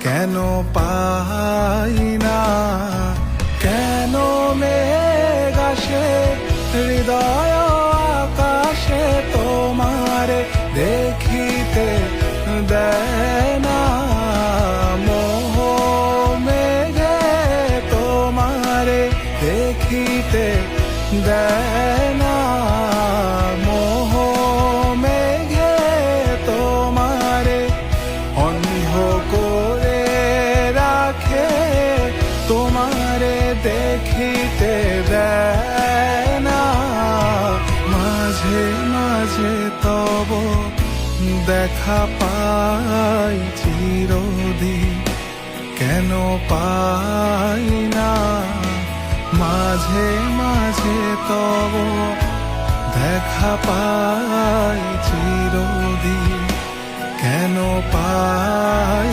কেন পাই না, কেন মেঘ আসে হৃদয় আকাশে তোমারে দেখিতে দেয় না। মোহ মেঘে তোমারে দেখিতে দেয় না। মোহ মেঘে তোমারে অন্ধ করে রাখে, তোমারে দেখিতে দেয় না। মাঝে মাঝে তব দেখা পাই চিরদিন, কেন পাই না। মাঝে মাঝে তব দেখা পাই চিরদিন, কেন পাই।